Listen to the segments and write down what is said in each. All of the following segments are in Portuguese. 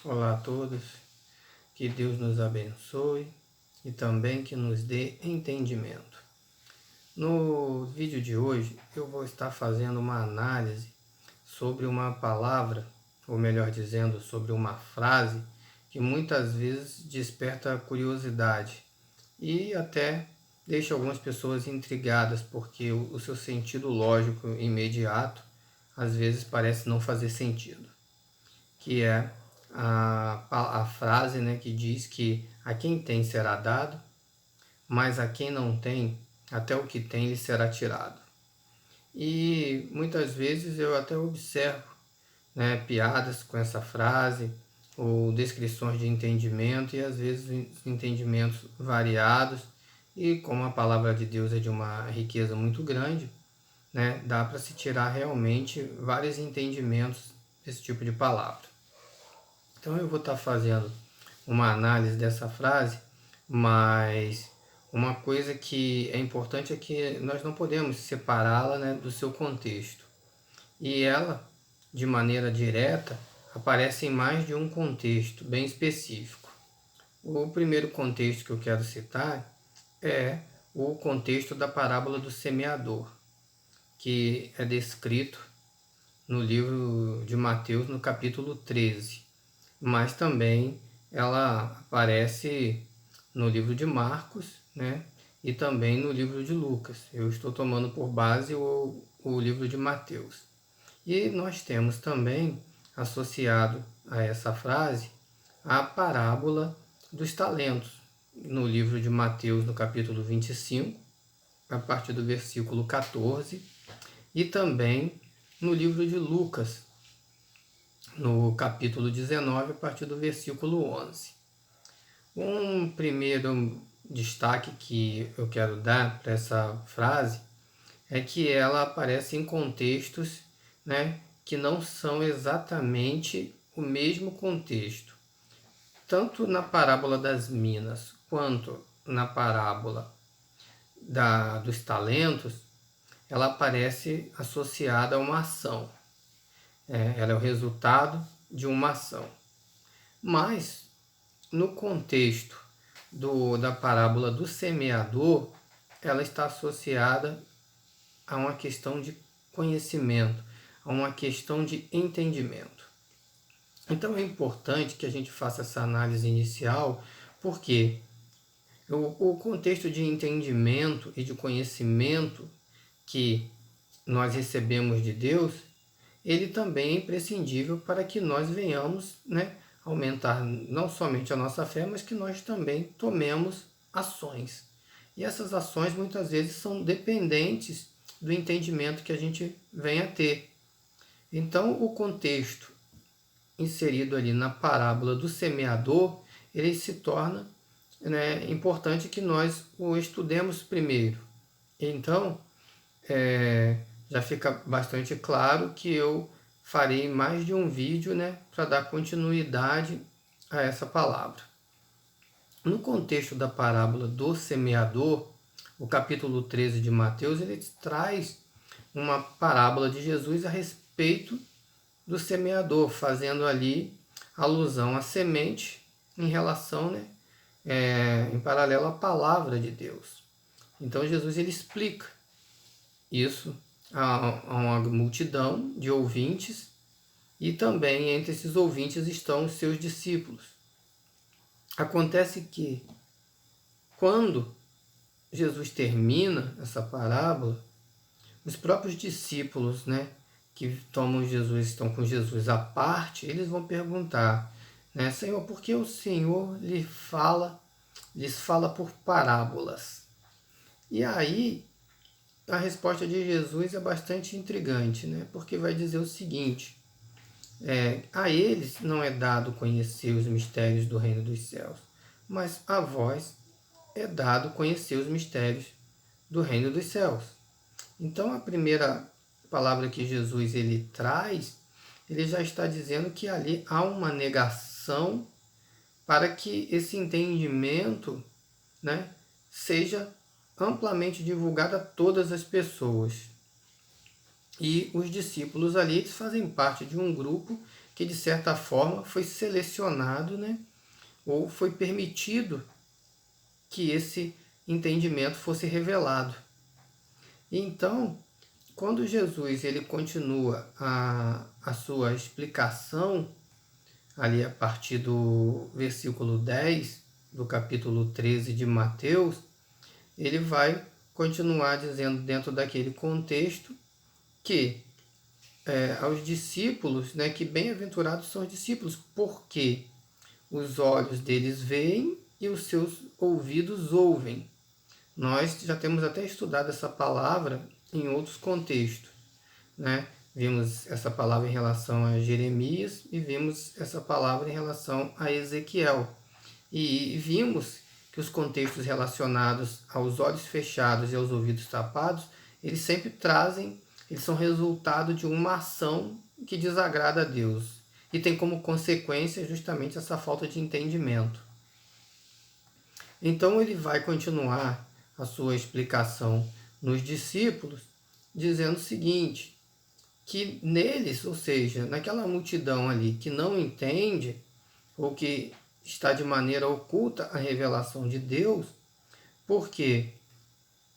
Olá a todos, que Deus nos abençoe e também que nos dê entendimento. No vídeo de hoje eu vou estar fazendo uma análise sobre uma palavra, ou melhor dizendo, sobre uma frase que muitas vezes desperta curiosidade e até deixa algumas pessoas intrigadas porque o seu sentido lógico imediato às vezes parece não fazer sentido, que é a frase, né, que diz que a quem tem será dado, mas a quem não tem, até o que tem lhe será tirado. E muitas vezes eu até observo, né, piadas com essa frase, ou descrições de entendimento, e às vezes entendimentos variados, e como a palavra de Deus é de uma riqueza muito grande, né, dá para se tirar realmente vários entendimentos desse tipo de palavra. Então eu vou estar fazendo uma análise dessa frase, mas uma coisa que é importante é que nós não podemos separá-la, né, do seu contexto. E ela, de maneira direta, aparece em mais de um contexto bem específico. O primeiro contexto que eu quero citar é o contexto da parábola do semeador, que é descrito no livro de Mateus, no capítulo 13. Mas também ela aparece no livro de Marcos, né? E também no livro de Lucas. Eu estou tomando por base o livro de Mateus. E nós temos também, associado a essa frase, a parábola dos talentos, no livro de Mateus, no capítulo 25, a partir do versículo 14, e também no livro de Lucas, no capítulo 19, a partir do versículo 11. Um primeiro destaque que eu quero dar para essa frase é que ela aparece em contextos, né, que não são exatamente o mesmo contexto. Tanto na parábola das minas quanto na parábola dos talentos, ela aparece associada a uma ação. Ela é o resultado de uma ação. Mas, no contexto da parábola do semeador, ela está associada a uma questão de conhecimento, a uma questão de entendimento. Então é importante que a gente faça essa análise inicial, porque o contexto de entendimento e de conhecimento que nós recebemos de Deus, ele também é imprescindível para que nós venhamos, né, aumentar não somente a nossa fé, mas que nós também tomemos ações. E essas ações muitas vezes são dependentes do entendimento que a gente venha a ter. Então, o contexto inserido ali na parábola do semeador, ele se torna, né, importante que nós o estudemos primeiro. Então, já fica bastante claro que eu farei mais de um vídeo, né, para dar continuidade a essa palavra. No contexto da parábola do semeador, o capítulo 13 de Mateus, ele traz uma parábola de Jesus a respeito do semeador, fazendo ali alusão à semente em relação, né, em paralelo à palavra de Deus. Então Jesus ele explica isso a uma multidão de ouvintes, e também entre esses ouvintes estão os seus discípulos. Acontece que quando Jesus termina essa parábola, os próprios discípulos, né, que estão com Jesus à parte, eles vão perguntar, né, Senhor, por que o Senhor lhes fala por parábolas? E aí a resposta de Jesus é bastante intrigante, né, porque vai dizer o seguinte: a eles não é dado conhecer os mistérios do reino dos céus, mas a vós é dado conhecer os mistérios do reino dos céus. Então a primeira palavra que Jesus ele traz, ele já está dizendo que ali há uma negação para que esse entendimento, né, seja amplamente divulgado a todas as pessoas. E os discípulos ali eles fazem parte de um grupo que de certa forma foi selecionado, né? Ou foi permitido que esse entendimento fosse revelado. Então, quando Jesus ele continua a sua explicação, ali a partir do versículo 10 do capítulo 13 de Mateus, ele vai continuar dizendo dentro daquele contexto que aos discípulos, né, que bem-aventurados são os discípulos, porque os olhos deles veem e os seus ouvidos ouvem. Nós já temos até estudado essa palavra em outros contextos, né? Vimos essa palavra em relação a Jeremias e vimos essa palavra em relação a Ezequiel. E vimos que os contextos relacionados aos olhos fechados e aos ouvidos tapados, eles sempre trazem, eles são resultado de uma ação que desagrada a Deus e tem como consequência justamente essa falta de entendimento. Então ele vai continuar a sua explicação nos discípulos, dizendo o seguinte, que neles, ou seja, naquela multidão ali que não entende, ou que está de maneira oculta a revelação de Deus, porque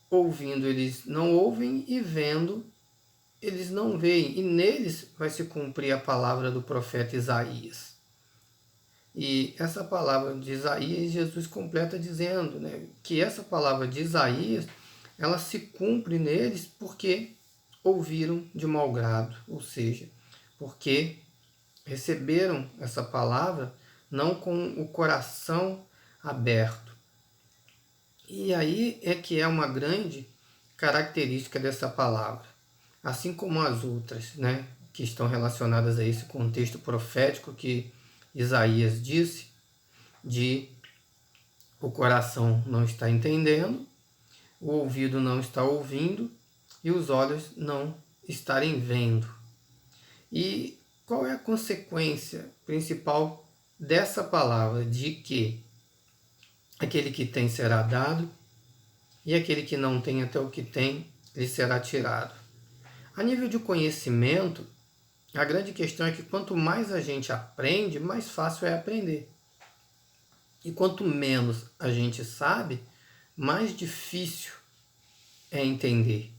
ouvindo eles não ouvem e vendo eles não veem, e neles vai se cumprir a palavra do profeta Isaías. E essa palavra de Isaías, Jesus completa dizendo, né, que essa palavra de Isaías, ela se cumpre neles porque ouviram de mau grado, ou seja, porque receberam essa palavra não com o coração aberto. E aí é que é uma grande característica dessa palavra, assim como as outras, né, que estão relacionadas a esse contexto profético que Isaías disse, de o coração não está entendendo, o ouvido não está ouvindo e os olhos não estarem vendo. E qual é a consequência principal dessa palavra? De que aquele que tem será dado e aquele que não tem até o que tem lhe será tirado. A nível de conhecimento, a grande questão é que quanto mais a gente aprende, mais fácil é aprender. E quanto menos a gente sabe, mais difícil é entender.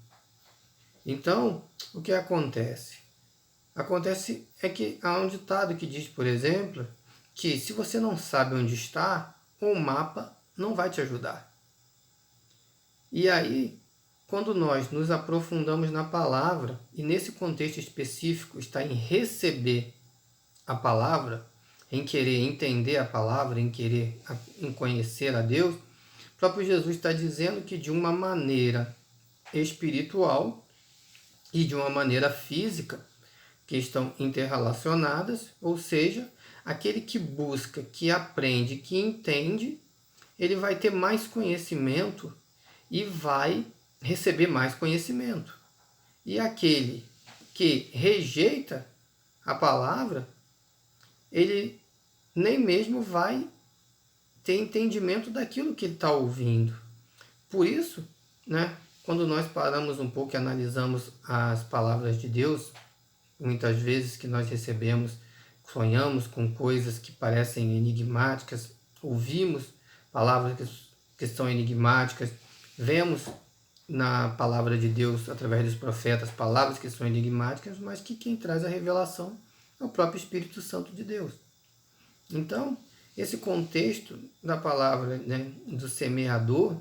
Então, o que acontece? Acontece é que há um ditado que diz, por exemplo, que se você não sabe onde está, o mapa não vai te ajudar. E aí, quando nós nos aprofundamos na palavra, e nesse contexto específico está em receber a palavra, em querer entender a palavra, em conhecer a Deus, o próprio Jesus está dizendo que de uma maneira espiritual e de uma maneira física, que estão interrelacionadas, ou seja, aquele que busca, que aprende, que entende, ele vai ter mais conhecimento e vai receber mais conhecimento. E aquele que rejeita a palavra, ele nem mesmo vai ter entendimento daquilo que ele está ouvindo. Por isso, né, quando nós paramos um pouco e analisamos as palavras de Deus, muitas vezes que nós recebemos, sonhamos com coisas que parecem enigmáticas, ouvimos palavras que são enigmáticas, vemos na palavra de Deus, através dos profetas, palavras que são enigmáticas, mas que quem traz a revelação é o próprio Espírito Santo de Deus. Então, esse contexto da palavra, né, do semeador,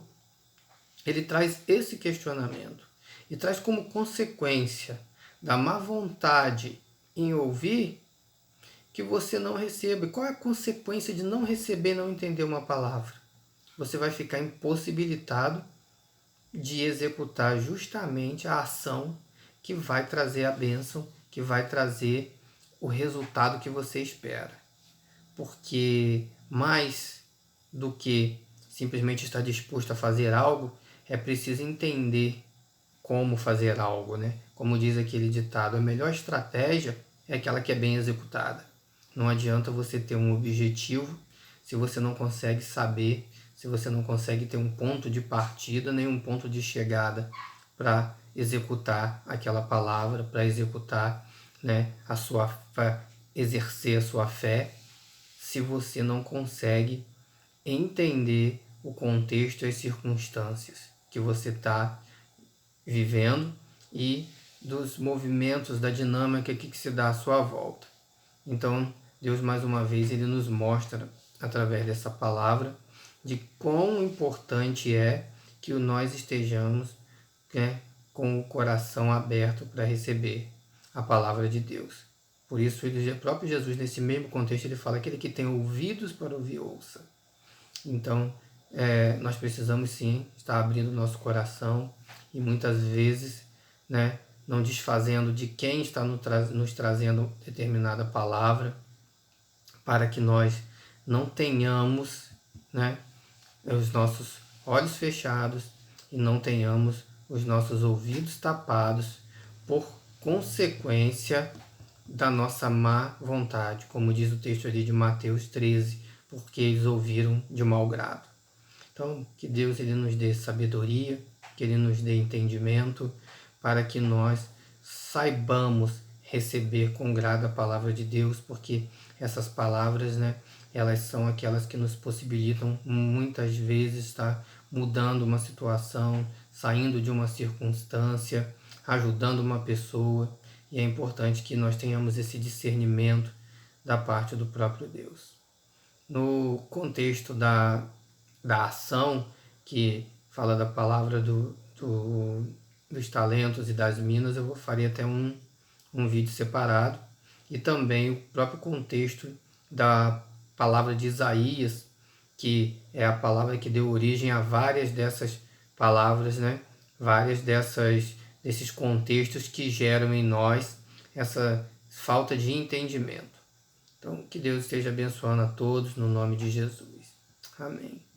ele traz esse questionamento e traz como consequência da má vontade em ouvir que você não receba. E qual é a consequência de não receber, não entender uma palavra? Você vai ficar impossibilitado de executar justamente a ação que vai trazer a bênção, que vai trazer o resultado que você espera. Porque mais do que simplesmente estar disposto a fazer algo, é preciso entender como fazer algo, né? Como diz aquele ditado, a melhor estratégia é aquela que é bem executada. Não adianta você ter um objetivo se você não consegue saber, se você não consegue ter um ponto de partida, nem um ponto de chegada para executar aquela palavra, para executar, né, exercer a sua fé se você não consegue entender o contexto e as circunstâncias que você está vivendo e dos movimentos, da dinâmica que se dá à sua volta. Então, Deus, mais uma vez, Ele nos mostra, através dessa palavra, de quão importante é que nós estejamos, né, com o coração aberto para receber a palavra de Deus. Por isso, o próprio Jesus, nesse mesmo contexto, ele fala: aquele que tem ouvidos para ouvir, ouça. Então, nós precisamos sim estar abrindo nosso coração e muitas vezes, né, não desfazendo de quem está nos trazendo determinada palavra, para que nós não tenhamos, né, os nossos olhos fechados e não tenhamos os nossos ouvidos tapados por consequência da nossa má vontade, como diz o texto ali de Mateus 13, porque eles ouviram de mau grado. Então, que Deus ele nos dê sabedoria, que Ele nos dê entendimento, para que nós saibamos receber com grado a palavra de Deus, porque essas palavras, né, elas são aquelas que nos possibilitam muitas vezes estar mudando uma situação, saindo de uma circunstância, ajudando uma pessoa, e é importante que nós tenhamos esse discernimento da parte do próprio Deus. No contexto da ação, que fala da palavra dos talentos e das minas, eu faria até um vídeo separado, e também o próprio contexto da palavra de Isaías, que é a palavra que deu origem a várias dessas palavras, né? Várias desses contextos que geram em nós essa falta de entendimento. Então, que Deus esteja abençoando a todos no nome de Jesus. Amém.